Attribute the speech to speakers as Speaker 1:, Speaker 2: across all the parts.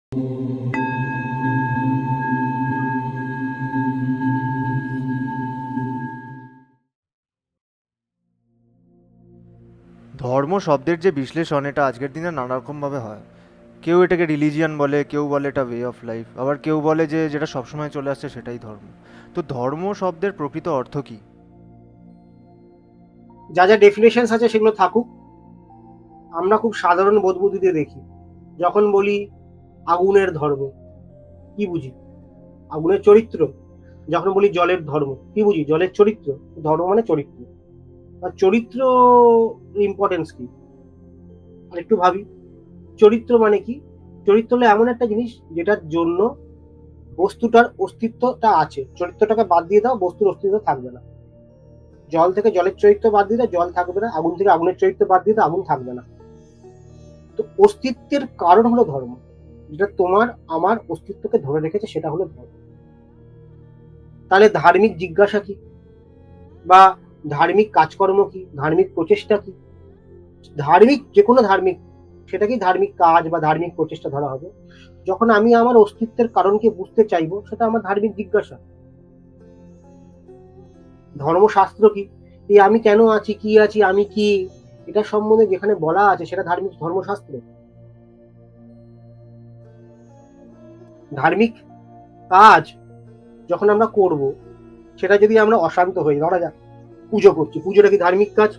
Speaker 1: ধর্ম শব্দের যে বিশ্লেষণ এটা আজকের দিনে নানা রকমভাবে হয়। কেউ এটাকে রিলিজিয়ান বলে, কেউ বলে এটা ওয়ে অফ লাইফ, আবার কেউ বলে যে যেটা সবসময় চলে আসছে সেটাই ধর্ম। তো ধর্ম শব্দের প্রকৃত অর্থ কী?
Speaker 2: যা যা ডেফিনেশনস আছে সেগুলো থাকুক। আমরা খুব সাধারণ বোধবুদ্ধি দেখি। যখন বলি আগুনের ধর্ম, কি বুঝি? আগুনের চরিত্র। যখন বলি জলের ধর্ম, কি বুঝি? জলের চরিত্র। ধর্ম মানে চরিত্র। আর চরিত্র ইম্পর্টেন্স কি? আর একটু ভাবি, চরিত্র মানে কি? চরিত্র হলো এমন একটা জিনিস যেটার জন্য বস্তুটার অস্তিত্বটা আছে। চরিত্রটাকে বাদ দিয়ে দাও, বস্তুর অস্তিত্ব থাকবে না। জল থেকে জলের চরিত্র বাদ দিয়ে দাও, জল থাকবে না। আগুন থেকে আগুনের চরিত্র বাদ দিয়ে দাও, আগুন থাকবে না। তো অস্তিত্বের কারণ হলো ধর্ম, যেটা তোমার আমার অস্তিত্বকে ধরে রেখেছে, সেটা হলো ধর্ম। তাহলে ধার্মিক জিজ্ঞাসা কি, বা ধার্মিক কাজকর্ম কি, ধার্মিক প্রচেষ্টা কি? ধার্মিক যে কোনো ধার্মিক, সেটাকেই ধার্মিক কাজ বা ধার্মিক প্রচেষ্টা ধরা হবে। যখন আমি আমার অস্তিত্বের কারণকে বুঝতে চাইবো, সেটা আমার ধার্মিক জিজ্ঞাসা। ধর্মশাস্ত্র কি? এই আমি কেন আছি, কি আছি, আমি কি, এটা সম্বন্ধে যেখানে বলা আছে সেটা ধার্মিক ধর্মশাস্ত্র। ধার্মিক কাজ যখন আমরা করব, সেটা যদি আমরা অশান্ত হই, ধরা যাক পুজো করছি, পুজোটা কি ধার্মিক কাজ?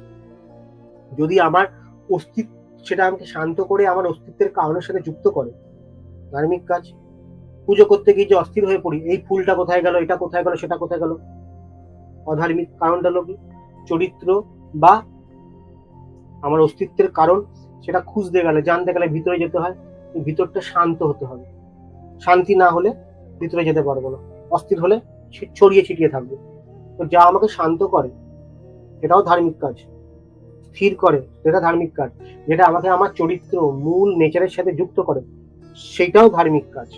Speaker 2: যদি আমার অস্তিত্ব সেটা আমাকে শান্ত করে আমার অস্তিত্বের কারণের সাথে যুক্ত করে, ধার্মিক কাজ। পুজো করতে গিয়ে যে অস্থির হয়ে পড়ি, এই ফুলটা কোথায় গেল, এটা কোথায় গেল, সেটা কোথায় গেল, অধার্মিক। কারণটা হলো কি? চরিত্র বা আমার অস্তিত্বের কারণ, সেটা খুঁজতে গেলে, জানতে গেলে ভিতরে যেতে হয়। ভিতরটা শান্ত হতে হবে। শান্তি না হলে ভিতরে যেতে পারবো না। অস্থির হলে ছড়িয়ে ছিটিয়ে থাকবে। তো যা আমাকে শান্ত করে, এটাও ধার্মিক কাজ। স্থির করে, সেটা ধার্মিক কাজ। যেটা আমাকে আমার চরিত্র, মূল নেচারের সাথে যুক্ত করে, সেটাও ধার্মিক কাজ।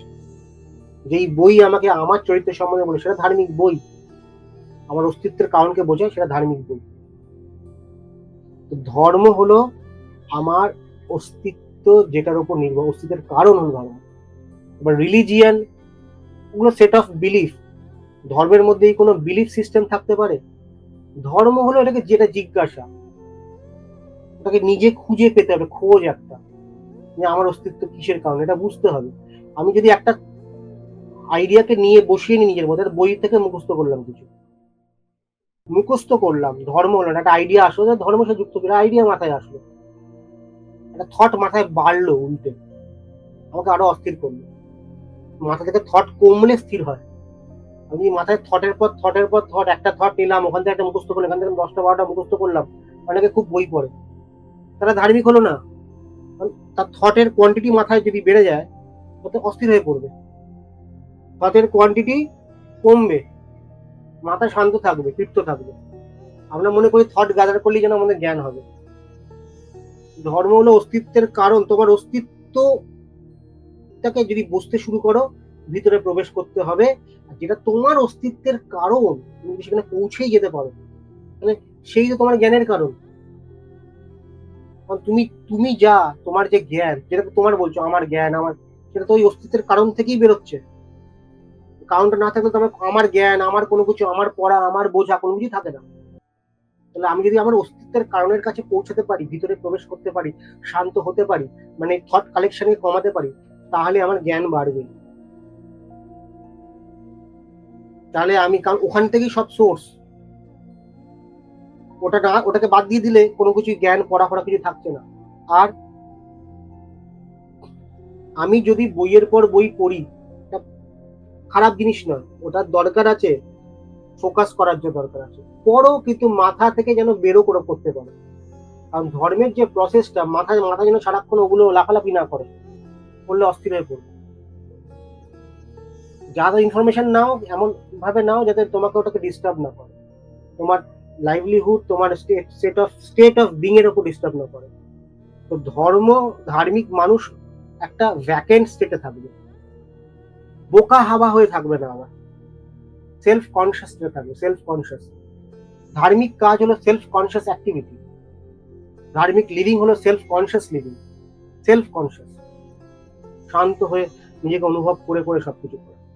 Speaker 2: যেই বই আমাকে আমার চরিত্রের সম্বন্ধে বলে, সেটা ধার্মিক বই। আমার অস্তিত্বের কারণকে বোঝায়, সেটা ধার্মিক বই। তো ধর্ম হলো আমার অস্তিত্ব, যেটার উপর নির্ভর, অস্তিত্বের কারণ হলো ধর্ম। এবার রিলিজিয়ান, ওগুলো সেট অফ বিলিফ। ধর্মের মধ্যেই কোনো বিলিফ সিস্টেম থাকতে পারে? ধর্ম হলো এটাকে, যেটা জিজ্ঞাসা, ওটাকে নিজে খুঁজে পেতে হবে, খোঁজ একটা, যে আমার অস্তিত্ব কিসের কারণে, এটা বুঝতে হবে। আমি যদি একটা আইডিয়াকে নিয়ে বসিয়ে নিই নিজের মধ্যে, বই থেকে মুখস্থ করলাম কিছু, মুখস্থ করলাম, ধর্ম হলো না, একটা আইডিয়া আসলো, ধর্মের সাথে যুক্ত করে আইডিয়া মাথায় আসলো, একটা থট মাথায় বাড়লো, উল্টে আমাকে আরো অস্থির করলো। মাথা থেকে থট কমলে স্থির হয়। আমি মাথায় থটের পর থটের পর থট, একটা থট নিলাম, ওখান থেকে একটা মুখস্থ করলাম, এখান থেকে 10টা 12টা মুখস্থ করলাম। অনেকে খুব বই পড়ে, তারা ধার্মিক হলো না। তার থটের কোয়ান্টিটি মাথায় যদি বেড়ে যায়, তাতে অস্থির হয়ে পড়বে। থটের কোয়ান্টিটি কমবে, মাথা শান্ত থাকবে, তৃপ্ত থাকবে। আমরা মনে করি থট গ্যাদার করলেই যেন আমাদের জ্ঞান হবে। ধর্ম হলো অস্তিত্বের কারণ। তোমার অস্তিত্বটাকে যদি বুঝতে শুরু করো, ভিতরে প্রবেশ করতে হবে। আর যেটা তোমার অস্তিত্বের কারণ, তুমি যদি সেখানে পৌঁছেই যেতে পারো, মানে সেই তো তোমার জ্ঞানের কারণ। কারণ তুমি তুমি যা, তোমার যে জ্ঞান, যেটা তোমার বলছো আমার জ্ঞান, আমার, সেটা তো ওই অস্তিত্বের কারণ থেকেই বেরোচ্ছে। কারণটা না থাকলে তো আমার জ্ঞান, আমার কোনো কিছু, আমার পড়া, আমার বোঝা, কোনো কিছুই থাকে না। তাহলে আমি যদি আমার অস্তিত্বের কারণের কাছে পৌঁছাতে পারি, ভিতরে প্রবেশ করতে পারি, শান্ত হতে পারি, মানে থট কালেকশনকে কমাতে পারি, তাহলে আমার জ্ঞান বাড়বে। তাহলে আমি, কারণ ওখান থেকেই সব সোর্স। ওটা না, ওটাকে বাদ দিয়ে দিলে কোনো কিছু জ্ঞান, পড়া পড়া কিছু থাকছে না। আর আমি যদি বইয়ের পর বই পড়ি, খারাপ জিনিস নয়, ওটার দরকার আছে, ফোকাস করার জন্য দরকার আছে। পড়ো, কিন্তু মাথা থেকে যেন বেরো করে করতে পারো। কারণ ধর্মের যে প্রসেসটা, মাথায় মাথা যেন সারাক্ষণ ওগুলো লাফালাফি না করে, করলে অস্থির হয়ে পড়বে। যা ইনফরমেশন নাও, এমন ভাবে নাও যাতে তোমাকে ওটাকে ডিস্টার্ব না করে, তোমার লাইভলিহুড, তোমার স্টেট অফ বিং এর উপর ডিস্টার্ব না করে। তো ধার্মিক মানুষ একটা ভ্যাকেন্ট স্টেটে থাকবে, বোকা হাওয়া হয়ে থাকবে না, আবার সেলফ কনসিয়াস থাকবে, সেলফ কনসিয়াস। ধার্মিক কাজ হলো সেলফ কনসিয়াস অ্যাক্টিভিটি। ধার্মিক লিভিং হলো self conscious living. Self conscious, শান্ত হয়ে নিজেকে অনুভব করে করে সবকিছু করা।